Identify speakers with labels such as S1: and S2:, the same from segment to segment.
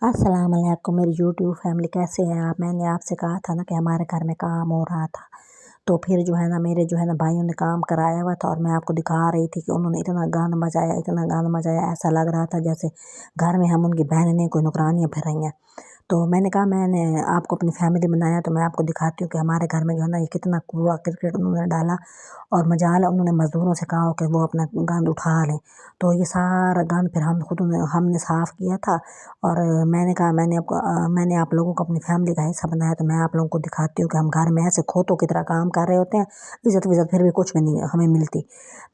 S1: अस्सलाम वालेकुम मेरी यूट्यूब फैमिली, कैसे हैं आप। मैंने आपसे कहा था ना कि हमारे घर में काम हो रहा था, तो फिर जो है ना मेरे जो है ना भाइयों ने काम कराया हुआ था और मैं आपको दिखा रही थी कि उन्होंने इतना गाना बजाया, ऐसा लग रहा था जैसे घर में हम उनकी बहनें नहीं कोई नौकरानियाँ फिर रही हैं। तो मैंने कहा मैंने आपको अपनी फैमिली बनाया तो मैं आपको दिखाती हूँ कि हमारे घर में जो है ना ये कितना कूड़ा क्रिकेट उन्होंने डाला और मजाल उन्होंने मज़दूरों से कहा हो कि वो अपना गंद उठा लें। तो ये सारा गंद फिर हमने साफ़ किया था। और मैंने कहा मैंने आप लोगों को अपनी फैमिली का हिस्सा बनाया तो मैं आप लोगों को दिखाती हूँ कि हम घर में ऐसे खोतों की तरह काम कर रहे होते हैं, इज़्ज़त विज़्ज़त फिर भी कुछ भी नहीं हमें मिलती।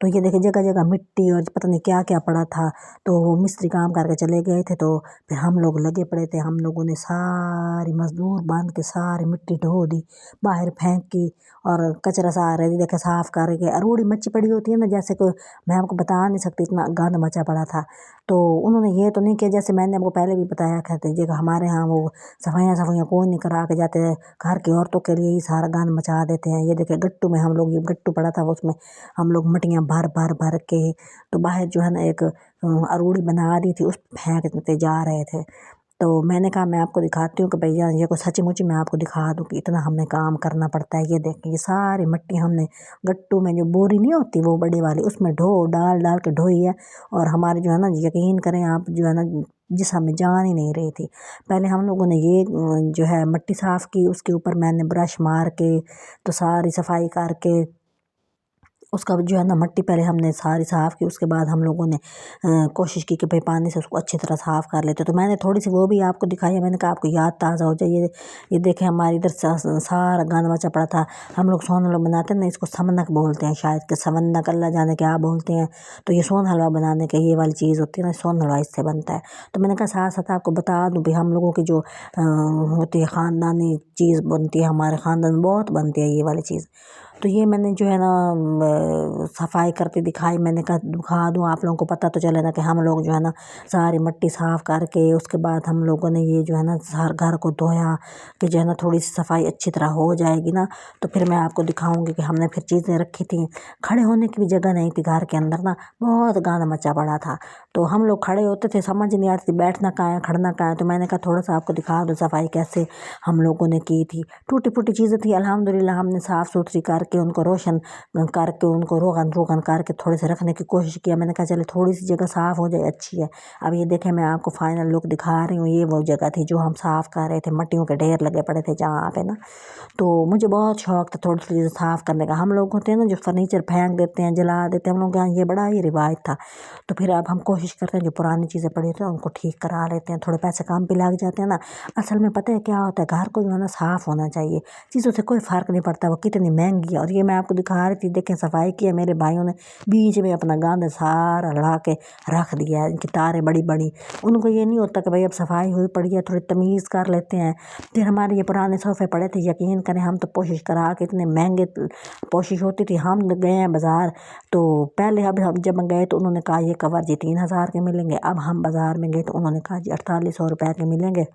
S1: तो ये देखिए जगह जगह मिट्टी और पता नहीं क्या क्या पड़ा था। तो वो मिस्त्री काम करके चले गए थे, तो फिर हम लोग लगे पड़े थे। हम लोगों ने सारी मजदूर बांध के सारी मिट्टी ढो दी, बाहर फेंक की और कचरा सारे देखे साफ करके। अरोड़ी मच्छी पड़ी होती है ना, जैसे कि मैं आपको बता नहीं सकती इतना गंद मचा पड़ा था। तो उन्होंने ये तो नहीं किया, जैसे मैंने आपको पहले भी बताया कहते जी हमारे यहाँ वो सफाइयाँ कोई नहीं करा के जाते, घर की औरतों के लिए ही सारा गंद मचा देते हैं। ये देखिए गट्टू में हम लोग, ये गट्टू पड़ा था उसमें हम लोग मटियाँ भर भर भर के तो बाहर जो है ना एक अरूड़ी बना दी थी, उस पे फेंकते जा रहे थे। तो मैंने कहा मैं आपको दिखाती हूँ कि भैया ये को सच्ची मुच्ची मैं आपको दिखा दूँ कि इतना हमें काम करना पड़ता है। ये देखिए ये सारी मिट्टी हमने गट्टू में, जो बोरी नहीं होती वो बड़ी वाली, उसमें ढो डाल डाल के ढोई है। और हमारे जो है ना, यकीन करें आप, जो है ना जिसम में जान ही नहीं रही थी। पहले हम लोगों ने ये जो है मिट्टी साफ़ की, उसके ऊपर मैंने ब्रश मार के तो सारी सफाई करके उसका जो है ना मट्टी पहले हमने सारी साफ़ की। उसके बाद हम लोगों ने कोशिश की कि भाई पानी से उसको अच्छी तरह साफ़ कर लेते। तो मैंने थोड़ी सी वो भी आपको दिखाई है, मैंने कहा आपको याद ताज़ा हो जाए। ये देखें हमारी इधर सारा गंद मचा पड़ा था। हम लोग सोन हलवा बनाते हैं ना, इसको समनक बोलते हैं शायद, कि समन्नक अल्लाह जाने क्या बोलते हैं। तो ये सोन हलवा बनाने के ये वाली चीज़ होती है ना, सोन हलवा इससे बनता है। तो मैंने कहा साथ साथ आपको बता दूँ भी हम लोगों की जो होती है ख़ानदानी चीज़ बनती है, हमारे ख़ानदान में बहुत बनती है ये वाली चीज़। तो ये मैंने जो है ना सफाई करके दिखाई। मैंने कहा दिखा दूँ आप लोगों को, पता तो चले ना कि हम लोग जो है ना सारी मिट्टी साफ़ करके उसके बाद हम लोगों ने ये जो है ना सार घर को धोया कि जो है ना थोड़ी सी सफाई अच्छी तरह हो जाएगी ना, तो फिर मैं आपको दिखाऊंगी कि हमने फिर चीज़ें रखी थी। खड़े होने की भी जगह नहीं थी घर के अंदर ना, बहुत गंद मचा पड़ा था। तो हम लोग खड़े होते थे, समझ नहीं आती थी बैठना कहाँ है खड़ना कहाँ है। तो मैंने कहा थोड़ा सा आपको दिखा दो सफाई कैसे हम लोगों ने की थी। टूटी फूटी चीज़ें थी, अल्हम्दुलिल्लाह हमने साफ़ सुथरी करके उनको रोशन करके उनको रोगन रोगन करके थोड़े से रखने की कोशिश किया। मैंने कहा चले थोड़ी सी जगह साफ़ हो जाए, अच्छी है। अब ये देखें मैं आपको फाइनल लुक दिखा रही हूँ। ये वो जगह थी जो हम साफ़ कर रहे थे, मट्टियों के ढेर लगे पड़े थे जहाँ पे ना। तो मुझे बहुत शौक था थोड़ी सी चीज़ें साफ़ करने का। हम लोग होते हैं ना जो फर्नीचर फेंक देते हैं, जला देते हैं, हम लोग के यहाँ ये बड़ा ही रिवाज था। तो फिर अब हम कोशिश करते हैं जो पुरानी चीज़ें पड़ी होती हैं उनको ठीक करा लेते हैं, थोड़े पैसे काम पे लग जाते हैं ना। असल में पता है क्या होता है, घर को जो है ना साफ़ होना चाहिए, चीज़ों से कोई फ़र्क नहीं पड़ता वो कितनी महंगी है। और ये मैं आपको दिखा रही थी, देखें सफाई की है मेरे भाइयों ने, बीच में अपना गंद सारा लड़ा के रख दिया है। इनकी तारें बड़ी बड़ी, उनको ये नहीं होता कि भाई अब सफाई हुई पड़ी है थोड़ी तमीज़ कर लेते हैं। फिर हमारे ये पुराने सोफ़े पड़े थे, यकीन करें हम तो कोशिश करा के, इतने महंगे कोशिश होती थी। हम गए हैं बाज़ार, तो पहले अब हम जब गए तो उन्होंने कहा ये कवर जी 3,000 के मिलेंगे। अब हम बाज़ार में गए तो उन्होंने कहा जी 4800 रुपये के मिलेंगे।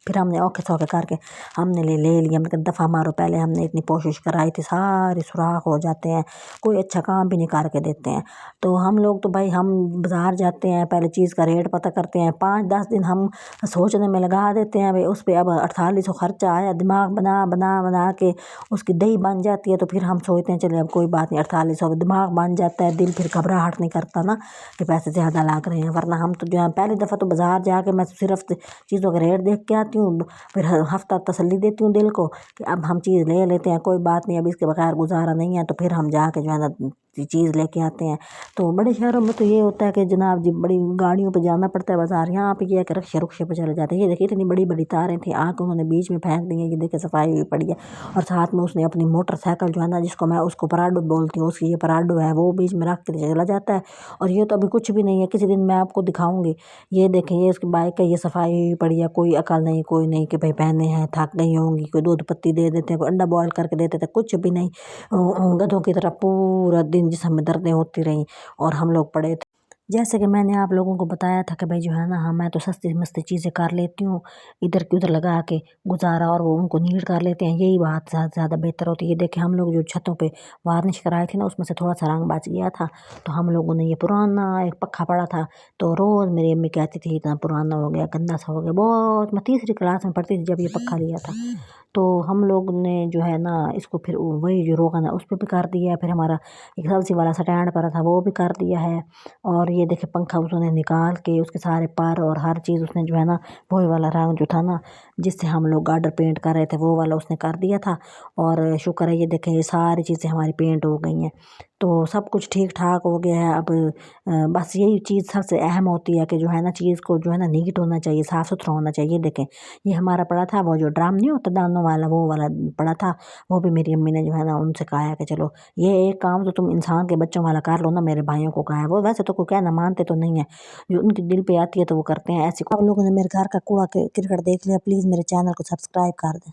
S1: फिर हमने औखे सौखे करके हमने ले लिया। मतलब दफ़ा मारो, पहले हमने इतनी कोशिश कराई थी, सारे सुराख हो जाते हैं, कोई अच्छा काम भी नहीं करके देते हैं। तो हम लोग तो भाई हम बाज़ार जाते हैं, पहले चीज़ का रेट पता करते हैं, 5-10 दिन हम सोचने में लगा देते हैं भाई उस पर अब 4800 खर्चा आया, दिमाग बना बना बना के उसकी दही बन जाती है। तो फिर हम सोचते हैं चलिए अब कोई बात नहीं, 4800 दिमाग बन जाता है, दिल फिर घबराहट नहीं करता ना कि पैसे ज़्यादा लग रहे हैं। वरना हम तो जो है पहली दफ़ा तो बाज़ार जाके मैं सिर्फ चीज़ों का रेट देख के आती हूँ, फिर हफ्ता तसल्ली देती हूँ दिल को कि अब हम चीज़ ले लेते हैं, कोई बात नहीं, अब इसके बगैर गुजारा नहीं है। तो फिर हम जाके जो है ना चीज़ लेके आते हैं। तो बड़े शहरों में तो ये होता है कि जनाब जी बड़ी गाड़ियों पे जाना पड़ता है बाज़ार। यहाँ पे ये है कि रक्शे रुक्शे पे चले जाते हैं। ये देखिए इतनी बड़ी बड़ी तारें थी, आके उन्होंने बीच में फेंक दी हैं। ये देखिए सफाई हुई पड़ी है। और साथ में उसने अपनी मोटरसाइकिल जो है ना, जिसको मैं उसको पराडो बोलती हूँ, उसकी ये पराडो है, वो बीच में रख के चला जाता है। और ये तो अभी कुछ भी नहीं है, किसी दिन मैं आपको दिखाऊंगी। ये देखें ये इसकी बाइक का ये सफाई हुई पड़ी है, कोई अकल नहीं, कोई नहीं कि भाई बहनें हैं थक गई होंगी, कोई दूध पत्ती दे देते हैं, कोई अंडा बॉयल करके देते थे, कुछ भी नहीं। गधों की तरह पूरा दिन जिसम में दर्दें होती रहीं और हम लोग पड़े थे। जैसे कि मैंने आप लोगों को बताया था कि भाई जो है ना, हाँ मैं तो सस्ती मस्ती चीज़ें कर लेती हूँ, इधर की उधर लगा के गुजारा, और वो उनको नीट कर लेते हैं, यही बात ज़्यादा बेहतर होती है। ये देखें, हम लोग जो छतों पे वार्निश कराई थी ना, उसमें से थोड़ा सा रंग बच गया था, तो हम लोगों ने ये पुराना एक पक्खा पड़ा था, तो रोज़ मेरी अम्मी कहती थी इतना पुराना हो गया, गंदा सा हो गया। बहुत, मैं तीसरी क्लास में पढ़ती थी जब ये पक्खा लिया था। तो हम लोग ने जो है ना इसको फिर वही जो रोगन है उस पर भी कर दिया, फिर हमारा एक सब्जी वाला स्टैंड पर था वो भी कर दिया है। और ये देखे पंखा उसने निकाल के उसके सारे पर और हर चीज़ उसने जो है ना वही वाला रंग जो था ना जिससे हम लोग गार्डर पेंट कर रहे थे वो वाला उसने कर दिया था। और शुक्र है, ये देखें ये सारी चीज़ें हमारी पेंट हो गई हैं, तो सब कुछ ठीक ठाक हो गया है। अब बस यही चीज़ सबसे अहम होती है कि जो है ना चीज़ को जो है ना नीट होना चाहिए, साफ़ सुथरा होना चाहिए। देखें, ये हमारा पड़ा था वो जो ड्राम नहीं होता दानों वाला, वो वाला पड़ा था, वो भी मेरी अम्मी ने जो है ना उनसे कहा है कि चलो ये एक काम तो तुम इंसान के बच्चों वाला कर लो ना, मेरे भाइयों को कहा है। वो वैसे तो कोई कहना मानते तो नहीं है, जो उनके दिल पे आती है तो वो करते हैं ऐसी। आप लोगों ने मेरे घर का कूड़ा क्रिकेट देख लिया, प्लीज़ मेरे चैनल को सब्सक्राइब कर दें।